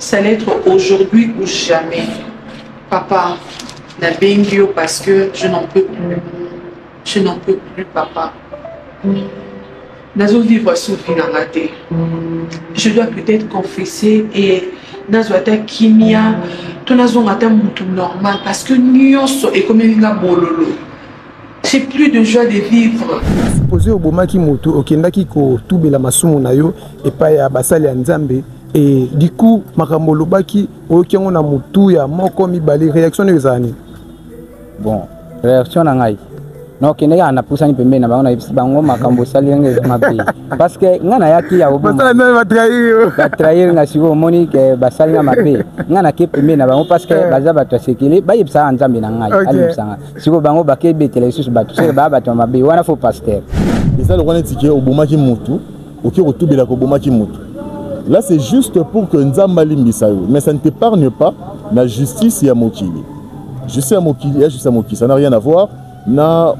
Ça allait être aujourd'hui ou jamais. Papa, na bengio parce que je n'en peux plus. Je n'en peux plus, papa. Nazo vivre sous vie dans la tête. Je dois peut-être confesser et nazo ata kimia, to nazo ata mutu normal parce que nyonso et comme il a bololo. J'ai plus de joie de vivre. Supposé au bomaki moto okendaki ko tubela masumu na yo et pa ya basali ya Nzambe et du coup makambo lobaki okiango na mutu ya moko mibali réaction ezani. Bon, réaction na ngai. Non, qui n'est pas poussé ni pembe na bango na bango makambo sali ngé mabe. Parce que ngana yaki ya obo. Ba trahir na siko moni ke basali na mabe. Ngana ke pembe na bango parce que baza ba tsekele ba yebsa Nzambe na ngai. Ali sanga. Siko bango ba ke betele susu ba tse ba ba to mabe wana fo pasteur. Et ça le connaît tiké au bomaki mutu, oki rotubela ko bomaki mutu. Là c'est juste pour que Nzamba limbisa yo, mais ça ne t'épargne pas la justice ya mokili. Justice ya mokili, justice ya mokili, ça n'a rien à voir. Na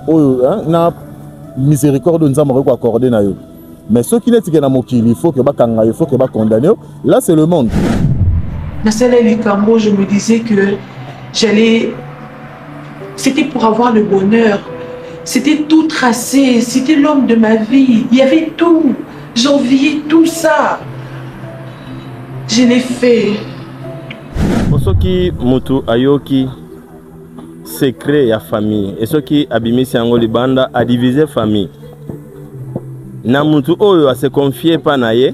miséricorde Nzamba ko accorder na yo. Mais ceux qui n'étaient que na mokili, il faut que ba kanga, il faut que ba condamner. Là c'est le monde. Dans celle-là, Cambo, je me disais que j'allais. C'était pour avoir le bonheur. C'était tout tracé. C'était l'homme de ma vie. Il y avait tout. J'enviais tout ça. Je l'ai fait. Pour ceux qui mutu ayoki secret ya famille et ceux qui abimisi yango libanda a divisé famille. Na mutu oyo a se confier pa na ye.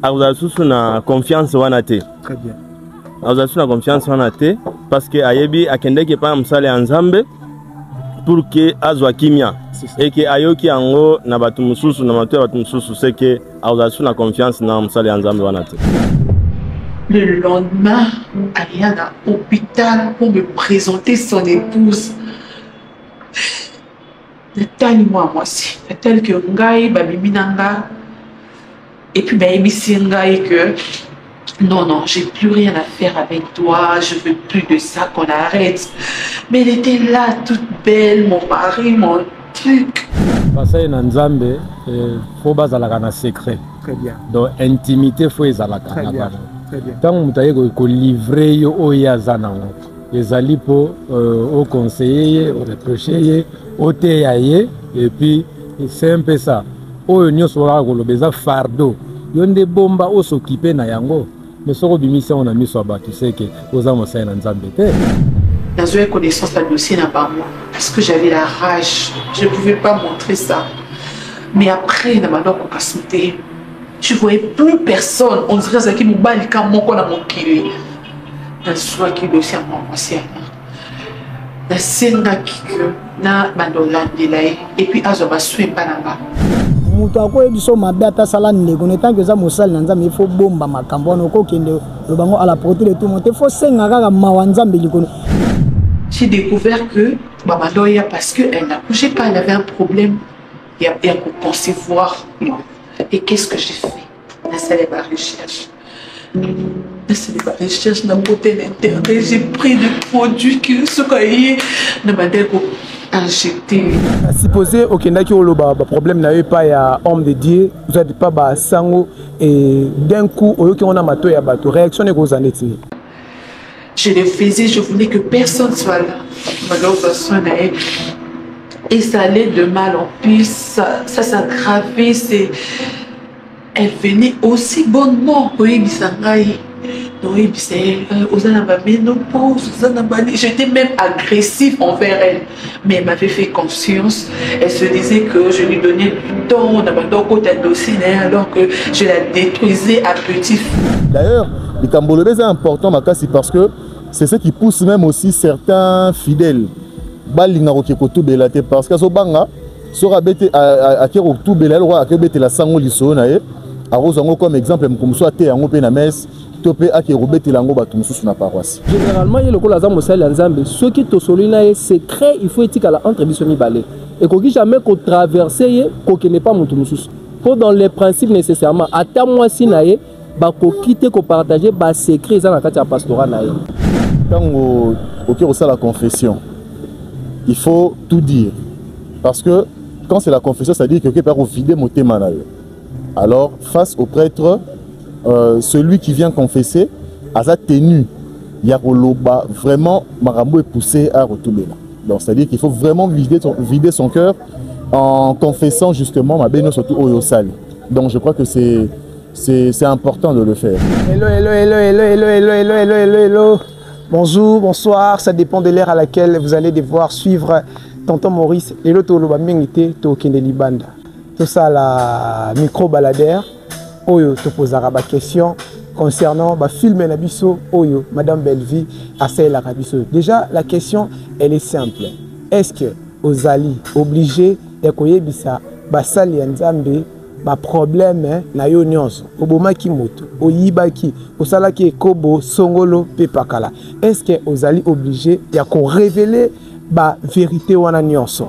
Aza susu na confiance wana te. Très bien. Aza susu na confiance wana te parce que ayebi akendeki pa msale ya Nzambe pour que azwa kimia et que ayoki yango na batu mususu na matu ya batu mususu c'est que aza susu na confiance na msale ya Nzambe wana te. Le lendemain, Ariane à l'hôpital pour me présenter son épouse. Nathalie-moi, moi aussi. Tel que Ngai, Babiminanga. Et puis, Ngai que non, non, j'ai plus rien à faire avec toi. Je veux plus de ça, qu'on arrête. Mais elle était là, toute belle, mon mari, mon truc. Basai na Nzambe, faut bazalaka na secret. Très bien. Donc, intimité, faut ezalaka. Très bien. Tant que vous livrez au yazanango, les alipo au conseiller, au reprocher, au théâtre, et puis c'est un peu ça. Au union sera le fardeau. Il y a des bombes au s'occuper na yango. Mais ce qu'on bimisi on a mis sur bas, tu sais que aux hommes c'est un Nzambe. Dans une connaissance du dossier n'a pas moi, parce que j'avais la rage, je ne pouvais pas montrer ça. Mais après, dans ma casse-tête, je ne voyais plus personne. On dirait que je me suis quand mon kili. Dans ce qui doit faire mon ancien. Dans ce qui na bandola et puis azoba sué pananga. Mutu akoye biso mabe ata sala ndeko netant que za mosali na Nzambe il faut bomba makambo na ko kende le bango à la portée de tout le monde. Il faut senga kaka mawa Nzambe likono. J'ai découvert que Babadoya parce qu'elle n'accouchait pas, elle avait un problème. Il y a bien qu'on pensait voir. Et qu'est-ce que j'ai fait? C'est la recherche. C'est la recherche dans l'internet. J'ai pris des produits qui sont injectés. Supposé au Kenya au problème n'avait pas ya homme de Dieu, vous n'avez pas ba sango et d'un coup au qui on a mato ya bato réaction est aux années. Je le faisais, je voulais que personne soit là. Et ça allait de mal en pis, ça s'aggravait, elle venait aussi bonnement. J'étais même agressif envers elle, mais elle m'avait fait confiance. Elle se disait que je lui donnais du temps, alors que je la détruisais à petit feu. D'ailleurs, le Cambolais est important parce que c'est ce qui pousse même aussi certains fidèles. Parce que Sobanga sera bête à qui tout belal roi à qui bête la sango lisonae à Rosango comme exemple comme soit té en open messe topé à qui robete lango batum sous na paroisse. Généralement il y a le coup la zamo sel Nzambe ceux qui to solina est secret il faut éthique à la entre bisoni balé et qu'on jamais qu'on traverser qu'on n'est pas mutu mususu. Faut dans les principes nécessairement à ta moi si nae ba ko quitter ko partager ba secret ça na kati ya pastorat nae. Quand au cœur ça la confession. Il faut tout dire. Parce que quand c'est la confession, ça dit que quelqu'un peut vider mon thème. Alors, face au prêtre, celui qui vient confesser a sa tenue. Il y a vraiment Marambo est poussé à retourner. Donc c'est-à-dire qu'il faut vraiment vider son cœur en confessant justement ma bénédiction surtout au Yosali. Donc je crois que c'est important de le faire. Hello. Bonjour, bonsoir, ça dépend de l'ère à laquelle vous allez devoir suivre Tonton Maurice. Hello Toloba Mengite Tokende Libanda. Tout ça la micro baladère. Oyo te posera ma question concernant le film Nabiso Oyo, Madame Bellevie, Assez la Rabiso. Déjà, la question, elle est simple. Est-ce que aux Ali obligés de koyebisa basali nzambe ba problème na yo nyonso obomaki moto oyibaki osalaki ekobo songolo pe pakala? Est-ce que aux Ali obligés ya ko révéler ba vérité wana nyonso?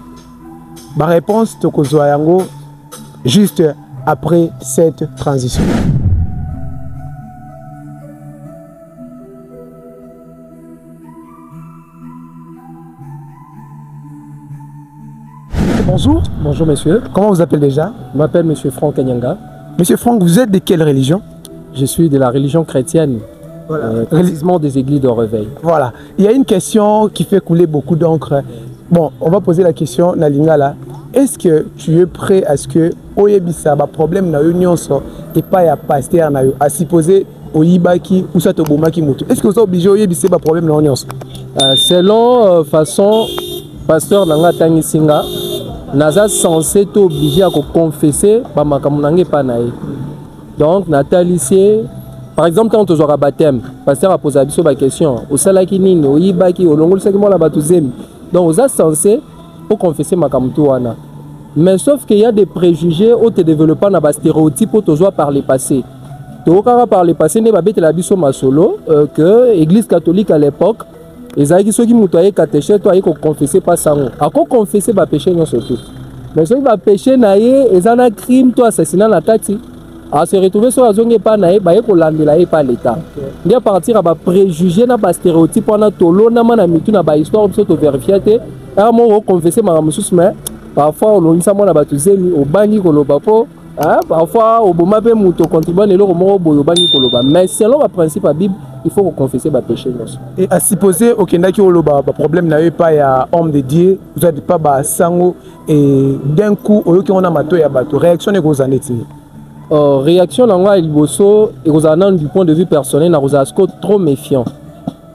Ba réponse to kozwa yango juste après cette transition. Bonjour. Bonjour monsieur. Comment vous appelez déjà? Je m'appelle monsieur Franck Kenyanga. Monsieur Franck, vous êtes de quelle religion? Je suis de la religion chrétienne, voilà. Précisément des églises de Réveil. Voilà. Il y a une question qui fait couler beaucoup d'encre. Bon, on va poser la question na lingala. Est-ce que tu es prêt à ce que oyebisa ba problème na union so et pas ya pasteur na yo à supposer oyibaki ou ça to bomaki moto? Est-ce que vous êtes obligé oyebisa ba problème na union so? Selon façon pasteur nanga tangi singa naza censé to obligé à confesser ba makambo nanga pa na ye. Donc natalicie par exemple quand on aura baptême, pasteur a posé biso ba question, o salaki nini oyibaki olongolisaki mona batuzemi. Donc vous êtes censé pour confesser ma kamtouana. Mais sauf qu'il y a des préjugés où tu développes des stéréotypes où tu dois par le passé. Tu dois par le passé, tu as la biso masolo que l'église catholique à l'époque, les gens qui ont été catéchés, tu as confessé pas ça. À quoi confesser les péchés surtout. Mais ceux qui ont péché, ils ont un crime, tu assassinat la tati. À se retrouver sur la zone pas naïe, bah il landela pas l'état. Il y a partir à ba préjugés na ba stéréotypes on a tolo na mana mitu na ba histoire pour vérifier. Alors moi confesser ma monsieur mais parfois on l'a moi na batuzemi au bangi koloba po parfois au boma pe muto contribuer le romo boyo bangi koloba mais selon le principe à Bible il faut confesser ba péché. Et à supposer aucun qui oloba ba problème na eu pas ya homme de Dieu vous êtes pas ba sango et d'un coup au qui on a mato ya bato réaction ne vous en est. Réaction nanga ilboso et aux du point de vue personnel na rosasko trop méfiant.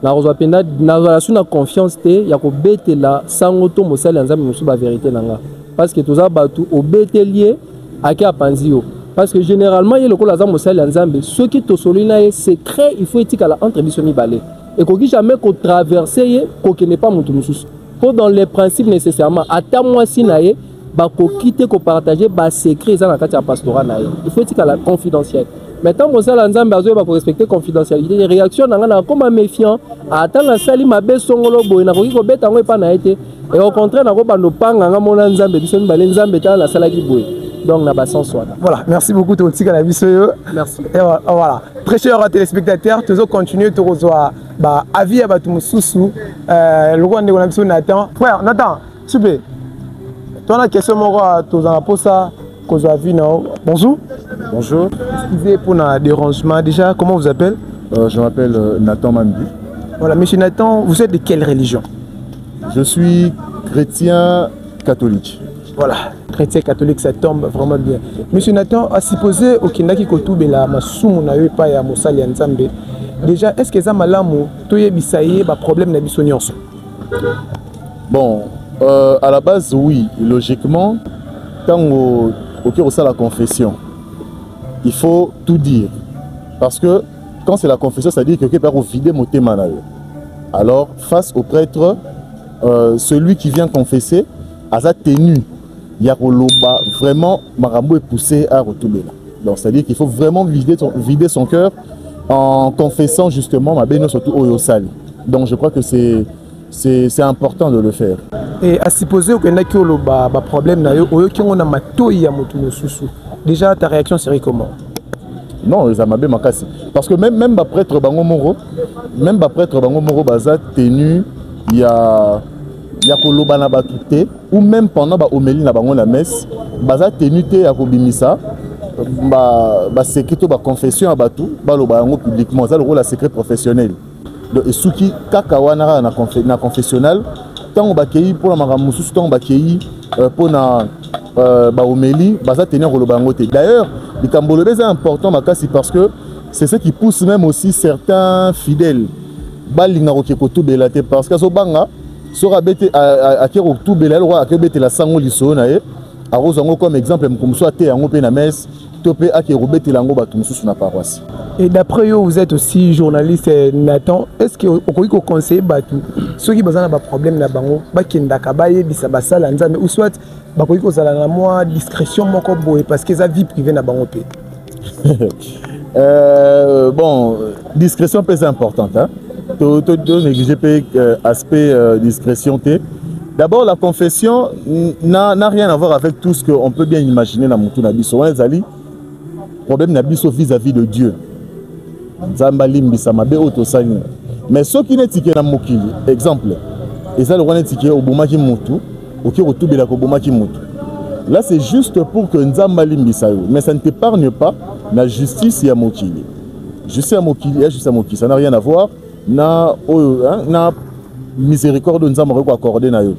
Na rozapenda na relation na confiance te ya ko betela sango to mosala nzambe musu ba vérité nanga parce que toza batu au betelier ake apanzio parce que généralement il lokola za mosala nzambe ceux qui to solina est secret il faut éthique la entre biso mibale et ko ki jamais ko traverser ko ke ne pas mutu musu pour dans les principes nécessairement ata moi si na ye ba ko quitter ko partager ba secret za na kati ya pastorat na ye il faut éthique la confidentiel. Maintenant, mon sala nzambe azo ba ko respecter confidentialité. Les réactions nanga comme méfiant. Atanga sali mabe songolo boy na ko ki ko beta ngo pa na été. Et au contraire na ko bando panga nga mona nzambe biso mibale nzambe ta la sala ki boy. Donc na ba sens wana. Voilà, merci beaucoup to tika la biso yo. Merci. Et voilà. Très chers téléspectateurs, toujours continuer to rezoa ba avis ya batu mususu le rwande ko na biso Nathan. Frère Nathan, super. Toi la question moko to za posa. Bonjour. Bonjour. Excusez pour le dérangement. Déjà, comment vous appelez? Je m'appelle Nathan Mambi. Voilà, monsieur Nathan, vous êtes de quelle religion? Je suis chrétien catholique. Voilà, chrétien catholique, ça tombe vraiment bien. Monsieur Nathan, à supposer au Kindaki Kotubela, Masumu na yo pa ya Mosali ya Nzambe. Déjà, est-ce que ça malamu toye bisaye ba problème na biso nyonso? Bon, à la base oui, logiquement quand au cœur de la confession, il faut tout dire. Parce que quand c'est la confession, ça dit que quelqu'un peut vider mon thème. Alors, face au prêtre, celui qui vient confesser, à sa tenue, il y a vraiment Marambo est poussé à retourner. Donc, c'est-à-dire qu'il faut vraiment vider son cœur en confessant justement ma bénédiction surtout au Yosali. Donc, je crois que c'est important de le faire. Et à supposer qu'il y a un problème, déjà ta réaction serait comment? Non, ça m'a bien cassé. Parce que même prêtre Bangomoro, baza tenu, il y a koloba na batute ou même pendant ba homélie na bango la messe, baza tenu te ya kobimisa secret to ba confession à batou baloba yango publiquement ça le rôle la secret professionnel donc esuki kaka wana na confessionnal tant ba kei pour la maramusu tant ba kei pour na ba omeli baza tenir koloba yango te. D'ailleurs le kambolobe c'est important makasi parce que c'est ce qui pousse même aussi certains fidèles balinga ko to belate parce que so banga sera bête à qui tout belal roi à qui bête la sango liso na e a rozango comme exemple mkumso ate yango pe na messe topé à qui robete lango batum sous na paroisse. Et d'après vous êtes aussi journaliste Nathan, est-ce que vous conseillez batu ceux qui besoin ba problème na bango ba kindaka ba yebisa basala nzambe ou soit ba ko kozala na moi discrétion moko boye parce que ça vie privée na bango pe. Bon, discrétion c'est importante hein. Tout négliger aspect discrétion. D'abord, la confession n'a rien à voir avec tout ce qu'on peut bien imaginer dans Moutou Nabiso. Problème Nabiso vis-à-vis de Dieu. Mais ce qui n'est pas Mokili, exemple, et ça le roi n'est au Boumaki Moutou, au Kirotou Belako Boumaki Moutou. Là, c'est juste pour que Nzambali Mbisayo. Mais ça ne t'épargne pas la justice et à Mokili. Justice à Mokili et justice à Mokili. Ça n'a rien à voir. Na miséricorde nous avons accordé na yo.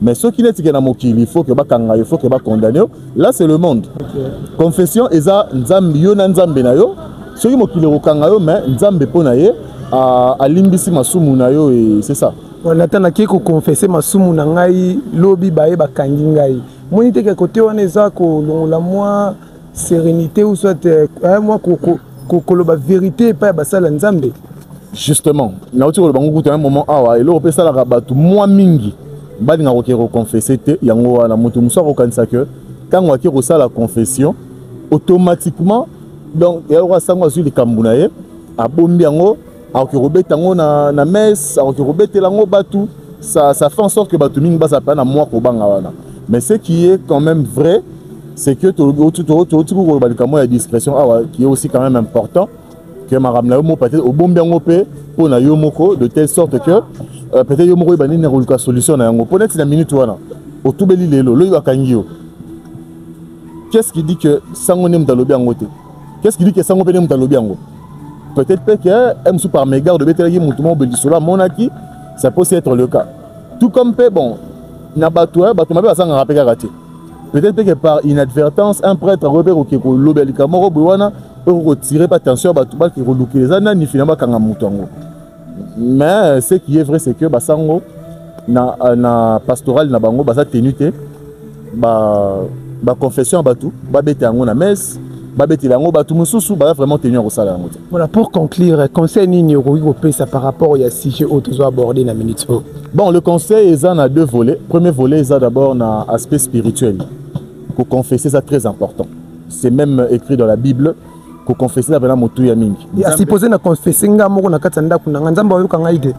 Mais ce qui n'est pas mokili, il faut que bakanga, il faut que condamné. Là c'est le monde. Confession eza nzambe yo na nzambe na yo. Ce qui mokili rokanga yo mais nzambe pona ye a limbisi masumu na yo et c'est ça. On attend ki ko confesser masumu na ngai lobi baye bakangi ngai. Moni te côté on eza ko la moi sérénité ou soit moi ko loba vérité pas basala nzambe. Justement, na otiko bango kuta un moment awa elo pesa la rabatu moi mingi balinga ko confesser te yango wana mutu muso ko kanisa que quand on qui reçoit la confession automatiquement donc il y aura sango sur les kambunaye abombi yango aki robeta yango na messe aki robeta lango batu ça fait en sorte que batu mingi basa pa na moi ko banga wana. Mais ce qui est quand même vrai c'est que tout ko balika mo ya discrétion awa qui est aussi quand même important que madame la homo peut-être au bon bien opé pour na yomoko de telle sorte que peut-être yomoko bani na ruluka solution na yango peut-être la minute wana au tout beli lelo lo yakangio. Qu'est-ce qui dit que sango nem dalobi yango te? Qu'est-ce qui dit que sango pe nem dalobi yango? Peut-être que m sous par mégarde de betela mutu mo beli sola monaki ça peut être le cas. Tout comme pe bon na batwa mabe basanga rapeka raté. Peut-être que par inadvertance un prêtre repère au keko lobelika moko bwana pour retirer pas attention à tout qui relouquer les années ni finalement quand mutango. Mais ce qui est vrai c'est que basango na pastoral na bango basa tenuté ba confession batu ba bete yango na messe ba bete yango batu mususu ba vraiment tenir au sala yango. Voilà pour conclure conseil nini ko pesa par rapport au sujet au toujours abordé na minute. Bon le conseil est en a deux volets. Premier volet est d'abord na aspect spirituel. Pour confesser ça très important. C'est même écrit dans la Bible. Ko confesser la bela motu ya mingi. Et à supposer na confesser nga moko na katanda kuna nzambe oyoka ngaide.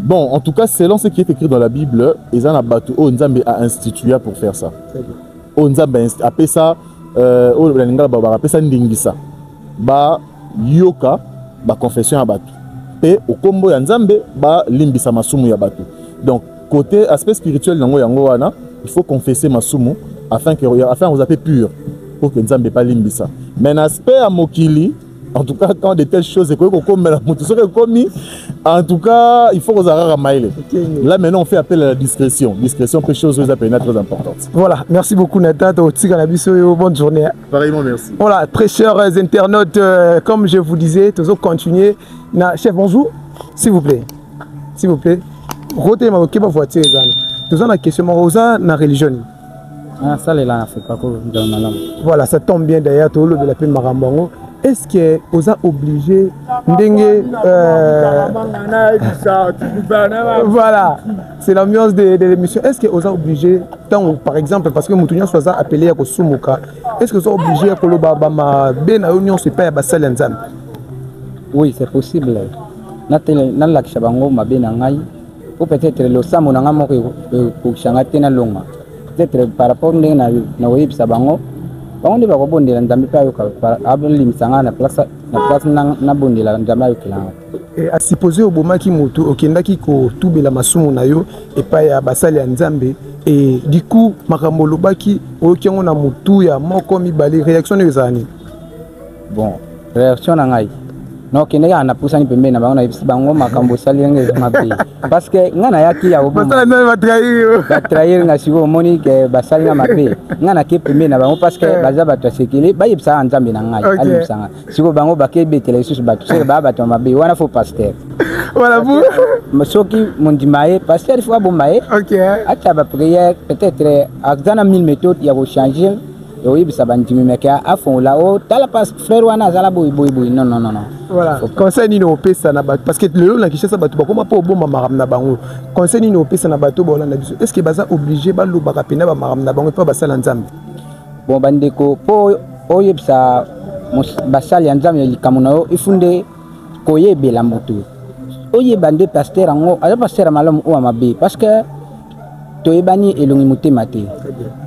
Bon, en tout cas, selon ce qui est écrit dans la Bible, ils en a battu o nzambe a institué pour faire ça. O nzambe a appelé ça o la ba appelé ça ndingisa. Ba yoka ba confession ya batu. Et au kombo ya nzambe ba limbisa masumu ya batu. Donc côté aspect spirituel nango yango wana, il faut confesser masumu afin vous appelez pur pour que nzambe pas limbisa. Mais l'aspect à Mokili, en tout cas, quand de telles choses, en tout cas, il faut aux maïle. Là, maintenant, on fait appel à la discrétion. Discrétion, quelque chose très importante. Voilà, merci beaucoup, Nathan. Bonne journée. Pareillement, merci. Voilà, très chers internautes, comme je vous disais, toujours continuer. Chef, bonjour. S'il vous plaît. S'il vous plaît. Roté ma voiture. Toujours la question, la religion. Voilà, ça tombe bien d'ailleurs, tout le de la paix Marambango. Est-ce que vous êtes obligé voilà, c'est l'ambiance de l'émission. Est-ce que vous êtes obligé, par exemple, parce que Moutounia soit appelé à Kosumuka, est-ce que vous êtes obligé à Kolobama Ben à Union Super Bassal Nzam? Oui, c'est possible. Dans la Chabango, ma benangai, ou peut-être le Samonanga pour Changatena Longa. Peut-être par rapport à Naoïb Sabango, bango nde bakobondela nzambe mpe ayoka abolimisanga na place nabondela nzambe ayokelanga. Asupposé obomaki moto okendaki kotubela masumu na yo epai ya basali ya nzambe et du coup makambo olobaki oyoki yango na motu ya moko mibale, réaction nde ezala nini? Bon, réaction na ngai nokendeki aka napusani pembeni na bango nayebisi bango makambo osali ndenge eza mabe parce que ngai nayaki ya batrahir nga sikoyo omoni ke basali nga mabe ngai nake pembeni na bango parce que baza bato ya sekele bayebisaka nzambe na ngai alebisanga sikoyo bango bakebetela lisusu bato seke baya bato ya mabe wana fo paster soki mondima ye paster il faut abomba ye atia bapriere peut-être aza na 1000 méthode ya kochange oyebisa bandimi meke afongola o tala pas frère wana azala boy non. Voilà. Conseil nini opesa na bato parce que lelo na Kinshasa bato bakoma po bomba maram na bango. Conseil nini opesa na bato bona na biso. Est-ce que baza obligé ba lobaka pena ba maram na bango po basala nzambe? Bon bandeko po oyebisa basali ya nzambe likamuna yo ifunde koyebela moto. Oyeba nde pasteur ango ala pasteur malamu o mabe parce que toyebani elongi motema te.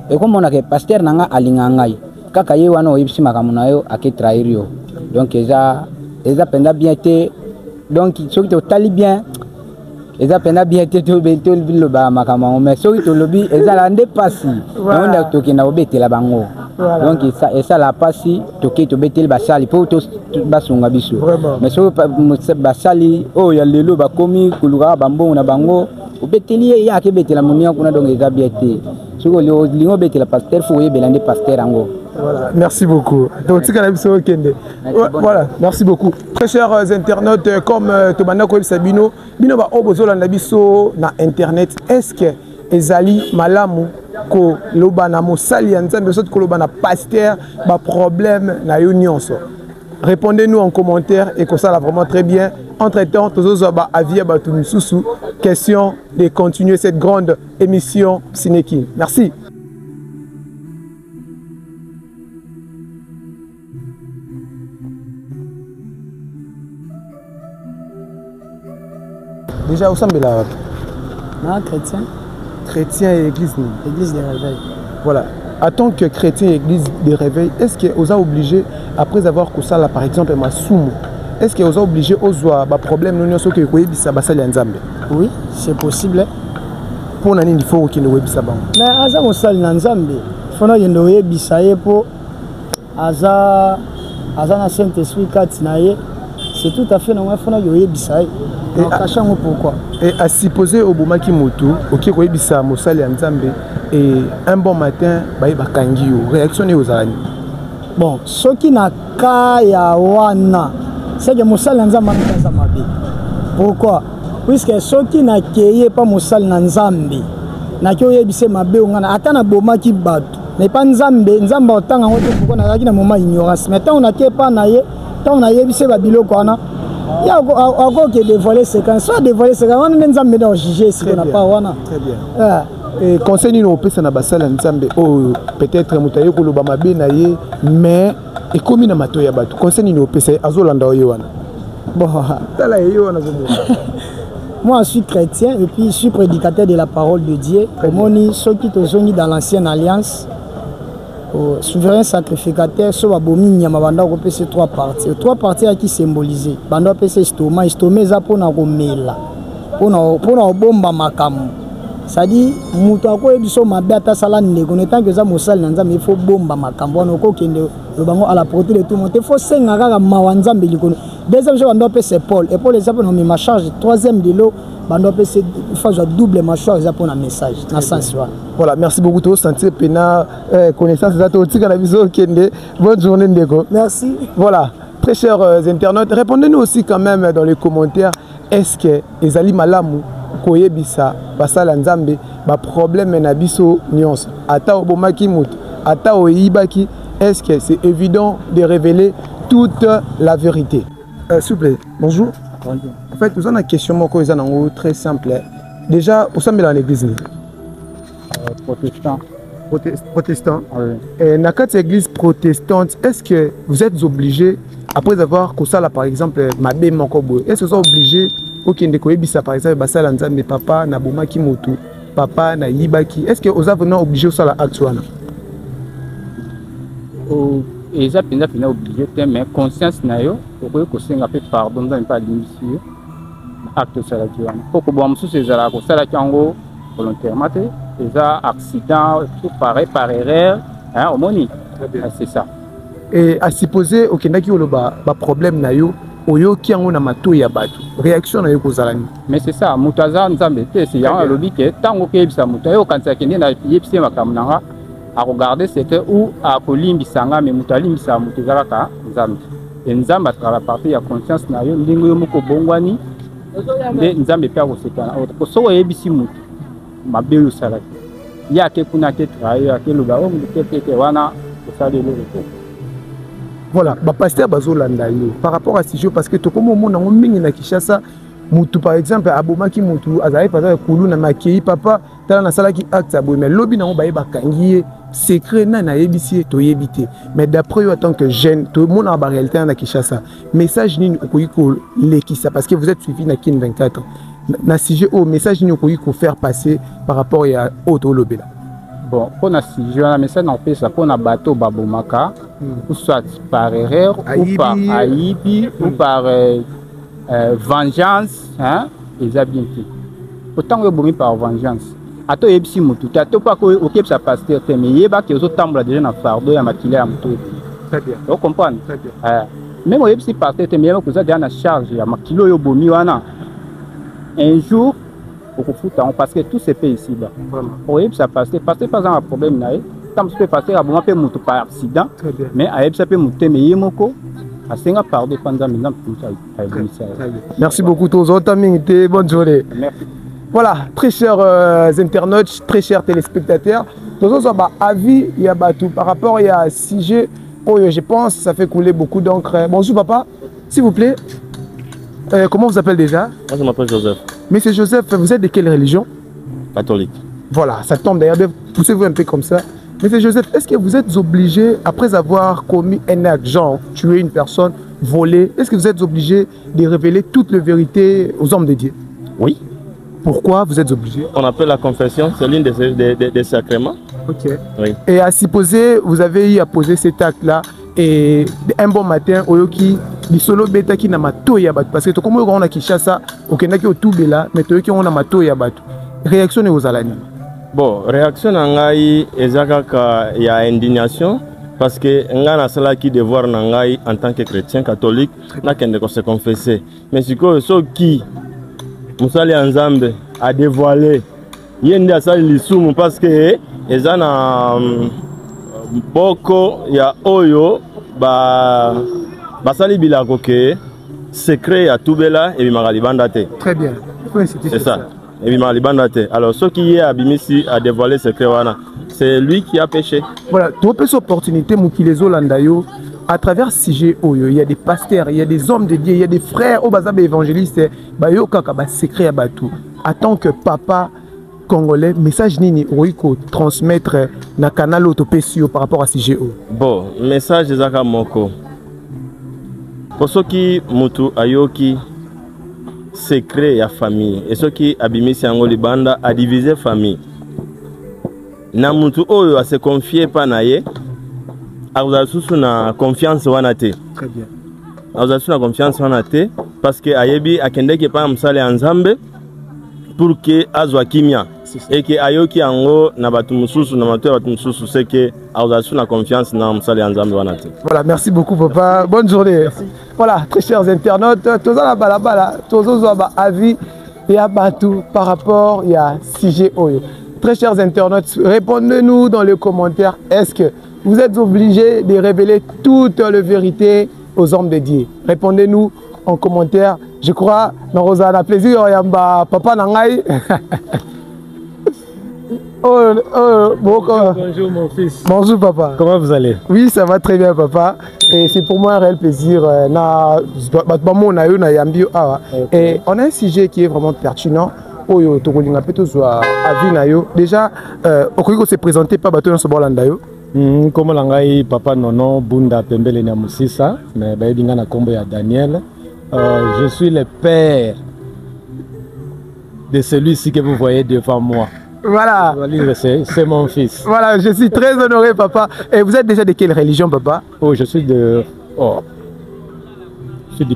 Ekomona ke pasteur nanga alinga ngai kaka ye wana oyebisi makambo na yo ake trahir yo donc eza penda bien te donc soki totali bien eza penda bien te toloba makambo mais soki tolobi ezala nde pasi onda tokenda obetela bango donc esala pasi toke tobeteli basali po basunga biso mais soki basali oyo ya lelo bakomi koluka bambongo na bango obeteli ye yake betela monia kuna donc eza bien te. Voilà, merci beaucoup. Donc, voilà, merci beaucoup. Très chers internautes, comme Tobana Koeb Sabino, Bino ba obozo la biso na internet. Est-ce que ezali malamu ko lobana mosali nzambe sot ko lobana pasteur ba problème na union so? Répondez-nous en commentaire et que ça va vraiment très bien. Entre-temps, tous ba avis ba tout question de continuer cette grande émission Cinékin. Merci. Déjà, où semble là? Non, chrétien. Chrétien et église. Église des réveils. Voilà. En tant que chrétien et église des réveils, est-ce que vous avez obligé, après avoir que ça là, par exemple, ma soum, est-ce que vous avez obligé aux problème nous sommes que vous avez oui, c'est possible. Pour nani il faut qu'il nous ait mais aza mosali na nzambe fona yendo yebisa ye po aza na Saint-Esprit kati na ye c'est tout à fait normal fona yebisa ye kachango pourquoi et à supposer au bomaki motu OK ko yebisa mosali ya nzambe et un bon matin bakangi yo réaction aux alani bon soki na ka ya wana c'est que mosali ya nzambe aza mabe pourquoi puisque soki na keye pa mosali na nzambe na kyo yebise mabe ngana ata na bomaki bato mais pas nzambe otanga ngoto pourquoi na na moment ignorance mais tant on a ke pa na ye tant on a yebise ba biloko wana ya encore que dévoiler séquence soit dévoiler séquence on ne nzambe na juger si on n'a pas wana très bien et conseil ni no pesa na basala nzambe o peut-être mutaye ko loba mabe na ye mais et comme na mato ya bato conseil ni no pesa azolanda ye wana bon tala ye wana moi, je suis chrétien et puis je suis prédicateur de la parole de Dieu. Comme ceux qui sont dans l'ancienne alliance, souverain sacrificateur, ceux qui sont ces trois parties. Trois parties qui symbolisent. Bando pese estomac, estomac ça pour na komela. Pour na bomba makamu. C'est-à-dire mutu akoye biso mabe ata sala ndeko netant que ça mosali na nzambe il faut bomba makambo wana ko kende le bango à la portée de tout le monde. Il faut senga kaka mawanzambe likono. Deuxième chose bando pese Paul. Et Paul les appelle nomi ma charge. Troisième de l'eau bando pese il faut double mâchoire ça pour un message dans sens voilà, merci beaucoup to sentir pena connaissance ça to tika na biso kende. Bonne journée ndeko. Merci. Voilà, très chers internautes, répondez-nous aussi quand même dans les commentaires est-ce que ezali malamu koyebisa basala nzambe ba problème na biso nyonso ata obomaki mutu ata oyibaki est-ce que c'est évident de révéler toute la vérité s'il vous plaît bonjour en fait nous avons une question moko très simple déjà au sein de l'église protestant et na kati église protestante est-ce que vous êtes obligé après avoir kosala par exemple mabe moko boye est-ce que vous êtes obligé okende koyebisa par exemple basala nzambe papa na bomaki motu papa na yibaki est-ce que vous êtes vraiment obligé osala acte wana eza penza pena obligé te mais conscience na yo okoki kosenga mpe pardon nzambe mpe alimbisi yo acte osalaki wana po koboma mosusu ezalaka kosalaki yango volontairement te eza accident tout pareil par erreur omoni c'est ça et à supposer okendaki oloba baproblème na yo oyoki yango na matoi ya bato réaction na yo kozala nini mais c'est ça moto aza nzambe te si yango alobi ke ntango okeyebisa moto ayo okanisa kende na yebisi ye makambo na nga akogarde secret ou akolimbisa nga me moto alimbisa moto eza kaka nzambe e nzambe atakala parti ya conscience na yo ndenge yo moko obongwani nde nzambe mpe akosekana soki oyebisi moto mabe oyo osalaki ye ake kuna ake traye ake loba o moto teke wana osali eloko te. Voilà, pasteur bazolanda yo par rapport à sujet parce que tokomo mona ngo mingi na Kinshasa mutu par exemple abomaki mutu azali par exemple kulu na makei papa tala na salaki acte aboy mais lobi nango baye bakangi secret na yebisi to yebité mais d'après yo en tant que jeune to mona ba réalité na Kinshasa message nini okoyi ko lekisa parce que vous êtes suivi na kin 24 na sujet au message nini okoyi ko faire passer par rapport à auto lobela. Bon, pour la sujet na message on fait ça pour na bateau babomaka ou soit par erreur ou par aibi ou par vengeance hein ils a bien fait autant que bomi par vengeance ato yebisi mutu tato pas ko okep sa pasteur te mais yeba que zo tambla déjà na fardo ya makile ya mutu très bien vous comprenez très bien même yebisi pasteur te mais ko za déjà na charge ya makilo yo bomi wana un jour parce que tout se fait ici bas yebisi pasteur par exemple un problème na comme je peux passer à bon peu mutu par accident mais à yebisa pe mutu mais yemoko asenga pardon pendant maintenant merci beaucoup tous autant minute bonne journée. Merci. Voilà, très chers internautes, très chers téléspectateurs, tous autres avis il y a tout par rapport il y a sujet je pense ça fait couler beaucoup d'encre. Bonjour papa, s'il vous plaît. Comment vous appelez déjà? Moi je m'appelle Joseph. Monsieur Joseph, vous êtes de quelle religion? Catholique. Voilà, ça tombe d'ailleurs, poussez-vous un peu comme ça. Monsieur Joseph, est-ce que vous êtes obligé, après avoir commis un acte, genre tuer une personne, voler, est-ce que vous êtes obligé de révéler toute la vérité aux hommes de Dieu? Oui. Pourquoi vous êtes obligé? On appelle la confession, c'est l'une des sacrements. Ok. Oui. Et à supposer, vous avez eu à poser cet acte-là, et un bon matin, Oyoki, du solo beta qui n'a pas tout yabat. Parce que comme on a Kinshasa, au Kenaki au Toubela, mais Toyoki on a pas tout yabat. Réaction aux alani. Bon, réaction nangai ezaka ya indignation parce que ngana sala ki devoir nangai en tant que chrétien catholique na kende ko se confesser. Mais siko so qui musali nzambe a dévoilé yende asali lisumu parce que ezana boko ya oyo basali bilako ke secret ya Toubela et Bimagalibanda te. Très bien. C'est ça. Et Bimagalibanda. Alors ce qui est abimisi a dévoilé secret wana, c'est lui qui a péché. Voilà, tu as cette opportunité Mukilezo Landayo à travers CG Oyo, il y a des pasteurs, il y a des hommes de Dieu, il y a des frères au bazab évangélistes, bayo kaka ba secret à batou. En tant que papa congolais, message nini oiko transmettre na canal autopesio par rapport à CGO. Bon, message ezaka moko. Pour ceux qui mutu ayoki secret ya famille et ceux qui abimisi yango libanda a divisé famille. Na mutu oyo a se confier pa na ye. Auzasusu na confiance wana te. Très bien. Auzasusu na confiance wana te parce que ayebi akendeke pa msale nzambe pour que azwa kimia et que ayoki yango na batu mususu na matu batu mususu c'est que auzasusu na confiance na msale nzambe wana te. Voilà, merci beaucoup papa. Bonne journée. Merci. Voilà, très chers internautes, tous à la balabala, tous aux avis et à Batou par rapport à CG Oyo. Très chers internautes, répondez-nous dans les commentaires. Est-ce que vous êtes obligés de révéler toute la vérité aux hommes de Dieu? Répondez-nous en commentaire. Je crois, dans Rosana, plaisir, Yamba, papa Nangai. Bonjour mon fils. Bonjour papa. Comment vous allez? Oui, ça va très bien papa. Et c'est pour moi un réel plaisir. Et on a un sujet qui est vraiment pertinent. Déjà, on se présenter pas bateau dans ce Bolandayo. Comme l'angai papa nono Bunda Pembele na Musisa, mais baïbinga na kombo ya Daniel. Je suis le père de celui-ci que vous voyez devant moi. Voilà. C'est mon fils. Voilà, je suis très honoré, papa. Et vous êtes déjà de quelle religion, papa? Oh, je suis du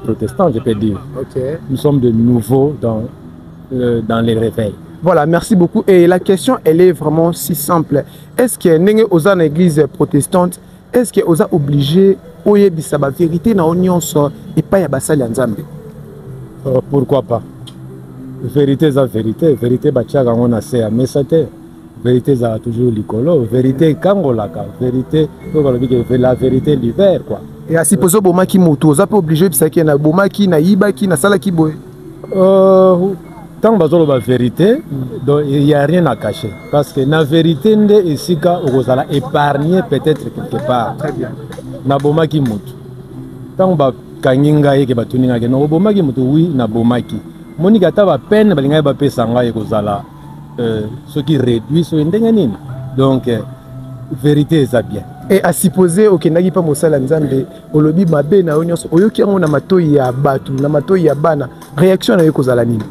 protestant, je peux dire. Ok. Nous sommes de nouveaux dans les réveils. Voilà, merci beaucoup. Et la question, elle est vraiment si simple. Est-ce que nous sommes dans l'église protestante, est-ce que vous êtes obligé de la vérité dans l'union et pas de la Nzambe? Pourquoi pas? Vérité est la vérité. Vérité, on a fait à Messate. Vérité, ça toujours l'icolo. Vérité, Kangolaka. Vérité, la vérité l'hiver, quoi. Et à supposer que vous êtes obligé de faire na bomaki na ibaki na salaki boy. Tant que la vérité, il n'y a rien à cacher. Parce que la vérité, ici, vous allez épargner peut-être quelque part. Très bien. Na bomaki mutu. Tant que kanginga yeke batuninga ke na bomaki mutu oui na bomaki. Monika ta ba peine balinga ba pesa ngai kozala ce qui réduit ce ndenge nini. Donc vérité est bien. Et à supposer au Kenagi pa mosala nzambe olobi mabe na onyoso oyoki ngo na matoyi ya batu na matoyi ya bana réaction na yo kozala nini?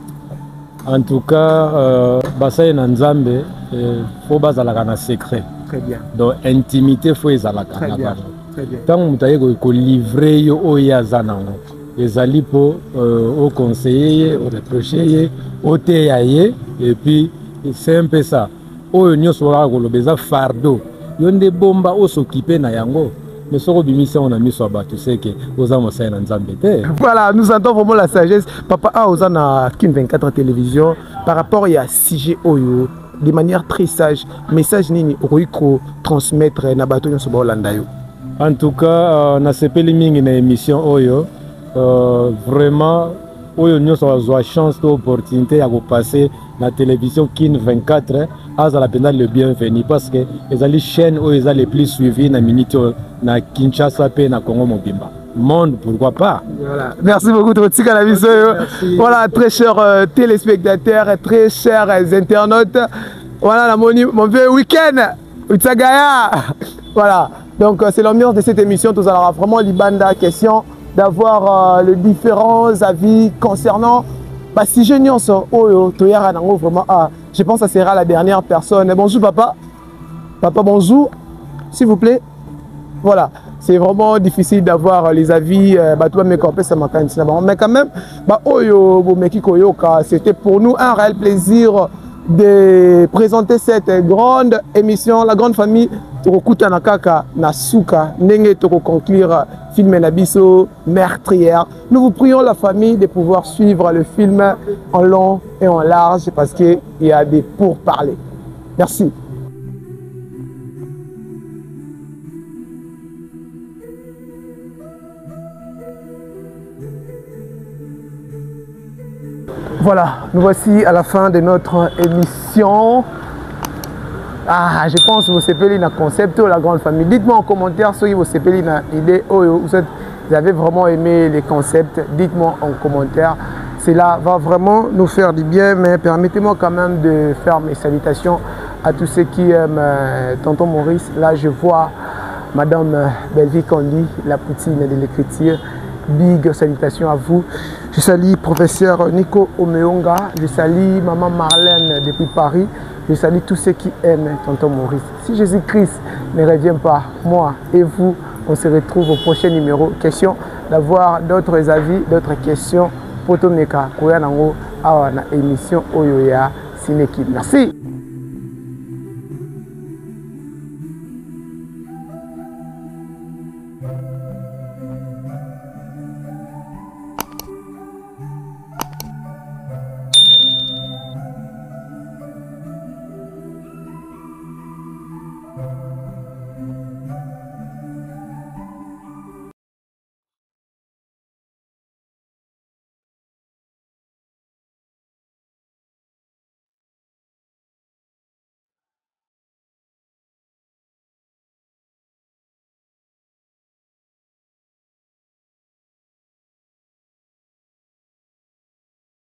En tout cas basaye na nzambe faut bazala na secret. Très bien. Donc intimité faut ezalaka. Très bien. Très bien. Tant que mutaye ko livrer yo oya zanango. Ezali po au conseiller, au reprocher, au teyaye et puis c'est un peu ça. Oyo nyoso la ko lobeza fardeau. Yonde bomba o s'occuper na yango. Mais ce que on a mis sur bas, tu sais que aux hommes c'est un zambété. Voilà, nous entendons vraiment la sagesse. Papa a aux na Kin 24 télévision par rapport à CG Oyo de manière très sage. Message nini oiko transmettre na bato nyoso ba Holanda yo. En tout cas, na sepeli mingi na émission Oyo vraiment Oyo nyoso a chance d'opportunité à passer la télévision Kin 24 à la peine le bienvenu parce que les chaînes où ils ont les plus suivis na minute na Kinshasa pe na Congo Mobimba monde pourquoi pas. Voilà. Merci beaucoup de votre voilà, très chers téléspectateurs, très chers internautes. Voilà mon vieux week-end Utsagaya. Voilà. Donc c'est l'ambiance de cette émission. Tout à vraiment Libanda question d'avoir les différents avis concernant si je n'y vraiment je pense que ça sera la dernière personne. Bonjour papa. Papa bonjour. S'il vous plaît. Voilà. C'est vraiment difficile d'avoir les avis. Mais quand même, c'était pour nous un réel plaisir de présenter cette grande émission, la grande famille. Tokokuta nakaka nasuka nenge toko conclure film Nabiso meurtrière. Nous vous prions la famille de pouvoir suivre le film en long et en large parce qu'il y a des pourparlers. Merci. Voilà, nous voici à la fin de notre émission. Je pense que vous avez un concept la grande famille. Dites-moi en commentaire si vous avez une idée, vous avez vraiment aimé les concepts. Dites-moi en commentaire. Cela va vraiment nous faire du bien, mais permettez-moi quand même de faire mes salutations à tous ceux qui aiment Tonton Maurice. Là, je vois Madame Belvie Kondi, la poutine de l'écriture. Big salutations à vous. Je salue professeur Nico Omeonga. Je salue Maman Marlène depuis Paris. Je salue tous ceux qui aiment Tonton Maurice. Si Jésus-Christ ne revient pas, moi et vous, on se retrouve au prochain numéro. Question d'avoir d'autres avis, d'autres questions. Potomeka, Koyanango, Awana, émission Oyoya, Sineki. Merci.